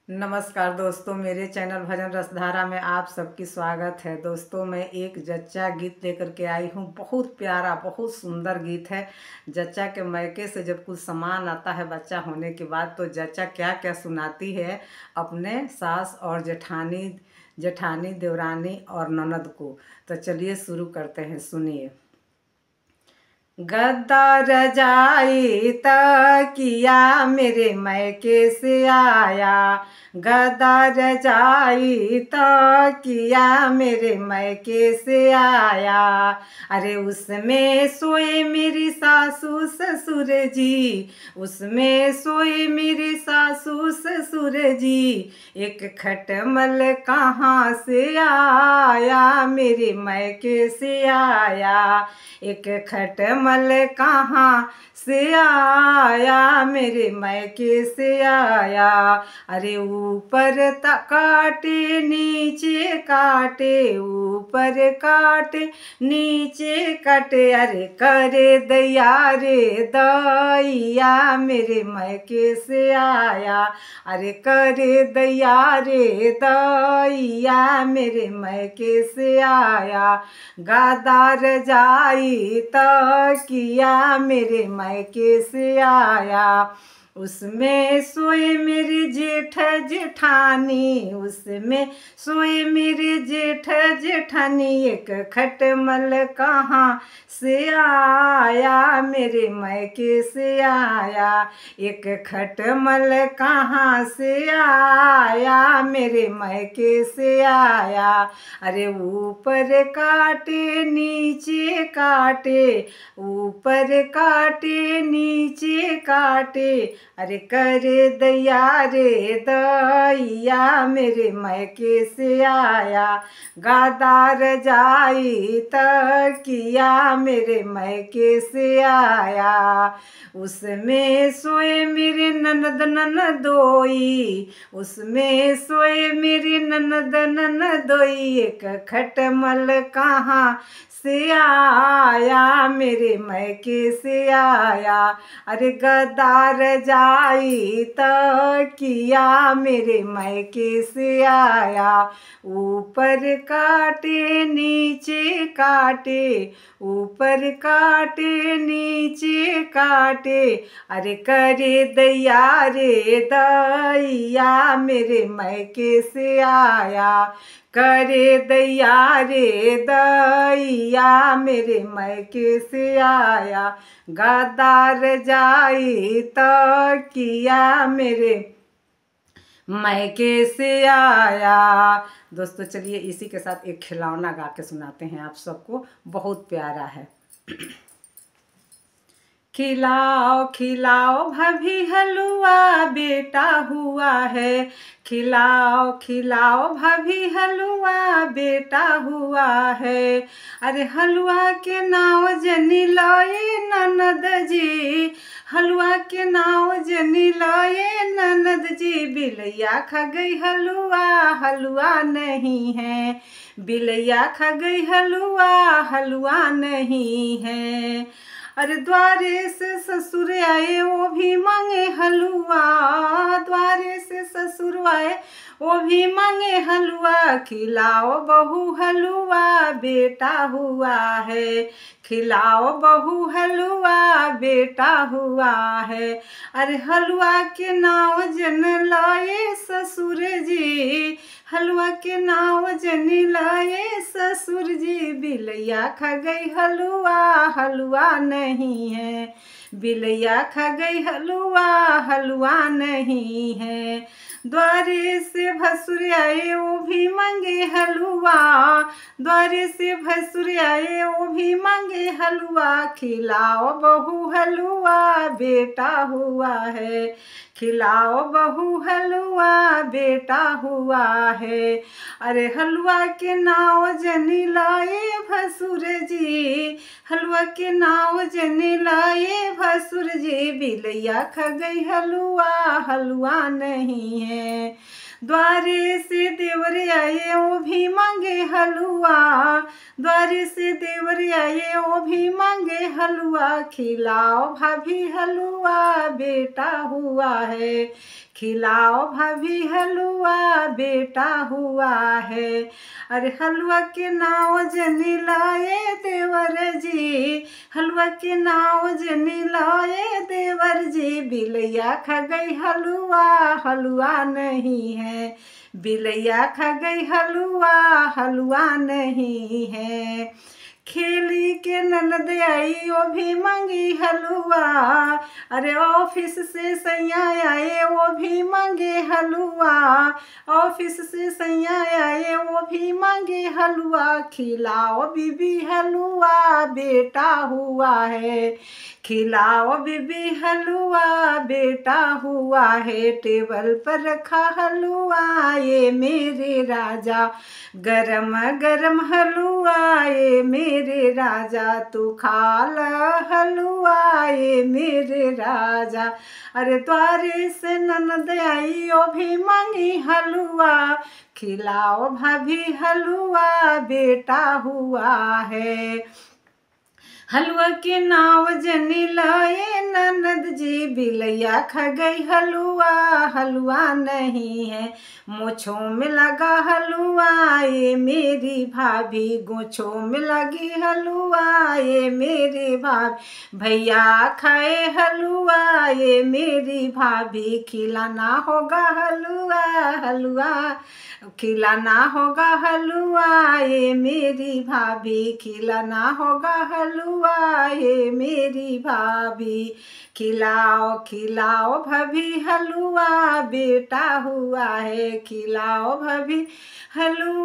नमस्कार दोस्तों, मेरे चैनल भजन रसधारा में आप सबकी स्वागत है। दोस्तों, मैं एक जच्चा गीत लेकर के आई हूँ। बहुत प्यारा, बहुत सुंदर गीत है। जच्चा के मायके से जब कुछ सामान आता है बच्चा होने के बाद, तो जच्चा क्या क्या सुनाती है अपने सास और जेठानी देवरानी और ननद को। तो चलिए शुरू करते हैं, सुनिए। गद्दा रजाई तकिया मेरे मैके से आया, गद्दा रजाई तकिया मेरे मैके से आया। अरे उसमें सोए मेरी सासू ससुर जी, उसमें सोए मेरे सासू ससुर जी। एक खटमल कहाँ से आया, मेरे मैके से आया। एक खटमल कहाँ से आया, मेरे मैके से आया। अरे ऊपर काटे नीचे काटे, ऊपर काटे नीचे काटे। अरे करे दैया रे दैया, मेरे मैके से आया। अरे करे दैया रे दैया, मेरे मैके से आया। गादार जाई तकिया मेरे मैके से आया। उसमें सोए मेरी जेठ जेठानी, उसमें सोए मेरी जेठ जेठानी। एक खटमल कहाँ से आया, मेरे मैके से आया। एक खटमल कहाँ से आया, मेरे मैके से आया। अरे ऊपर काटे नीचे काटे, ऊपर काटे नीचे काटे। अरे करे दैया रे दैया, मेरे मैके से आया। गादार जाई तकिया मेरे मैके से आया। उसमें सोए मेरे ननद ननदोई, उसमें सोए मेरी ननद ननदोई। एक खटमल कहाँ से आया, मेरे मैके से आया। अरे गद्दार जाई तकिया मेरे मैके से आया। ऊपर काटे नीचे काटे, ऊपर काटे नीचे काटे। अरे करे दैया रे दैया, मेरे मैके से आया। करे दैया रे दैया, मेरे मैके से आया। गद्दार जाई तकिया मेरे मैके से आया। दोस्तों, चलिए इसी के साथ एक खिलौना गा के सुनाते हैं आप सबको। बहुत प्यारा है। खिलाओ खिलाओ भाभी हलवा बेटा हुआ है, खिलाओ खिलाओ भाभी हलवा बेटा हुआ है। अरे हलवा के नाव जनी लाए ननद जी, हलवा के नाव जनी लाए ननद जी। बिलैया खा गई हलवा, हलवा नहीं है, बिलैया खा गई हलवा, हलवा नहीं है। अरे द्वारे से ससुर आए वो भी मांगे हलवा, द्वारे से ससुर आए वो भी मांगे हलवा। खिलाओ बहू हलवा बेटा हुआ है, खिलाओ बहू हलवा बेटा हुआ है। अरे हलवा के नाव जन लाए ससुर जी, हलवा के नाव जन लाए ससुर जी। बिलैया खा गई हलवा, हलवा नहीं है, बिलैया खा गई हलवा, हलवा नहीं है। द्वारे से भसुर आए वो भी मांगे हलवा, द्वारे से भसुर आए वो भी मांगे हलवा। खिलाओ बहू हलवा बेटा हुआ है, खिलाओ बहू हलवा बेटा हुआ है। अरे हलवा के नाव जनी लाए भसुर जी, हलवा के नाव जनी लाए भसुर जी। बिलैया खा गई हलवा, हलवा नहीं है। द्वारे से देवर आए वो भी मांगे हलवा, द्वारे से देवर आए वो भी मांगे हलवा, खिलाओ भाभी हलवा बेटा हुआ है, खिलाओ भाभी हलवा बेटा हुआ है। अरे हलवा के नाव जनी लाए देवर जी, हलवा के नाव जनी लाए देवर जी, बिलैया खा गई हलवा हलवा नहीं है, बिलैया खा गई हलवा हलवा नहीं है। खेली के ननद आई वो भी मांगी हलवा, अरे ऑफिस से सैया आए वो भी मांगे हलवा, ऑफिस से सैया आए वो भी मांगे हलवा, खिलाओ बीबी हलवा बेटा हुआ है, खिलाओ बीबी हलवा बेटा हुआ है। टेबल पर रखा हलवा ये मेरे राजा, गरम गरम हलवा ये मेरे राजा, तू खा ल हलवा ये मेरे राजा। अरे द्वारे से ननद आई ओ भी मांगी हलवा, खिलाओ भाभी हलवा बेटा हुआ है। हलवा के नाव जनी लाए ननद जी, बिलैया खा गई हलवा हलवा नहीं है, मूँछों में लगा हलवा ये मेरी भाभी, गोछों में लगी हलवा ये मेरी भाभी, भैया खाए हलवा ये मेरी भाभी, खिलाना होगा हलवा हलवा, खिलाना होगा हलवा ये मेरी भाभी, खिलाना होगा हलवा ये मेरी भाभी, खिलाओ खिलाओ भाभी हलवा बेटा हुआ है, खिलाओ भाभी हलवा।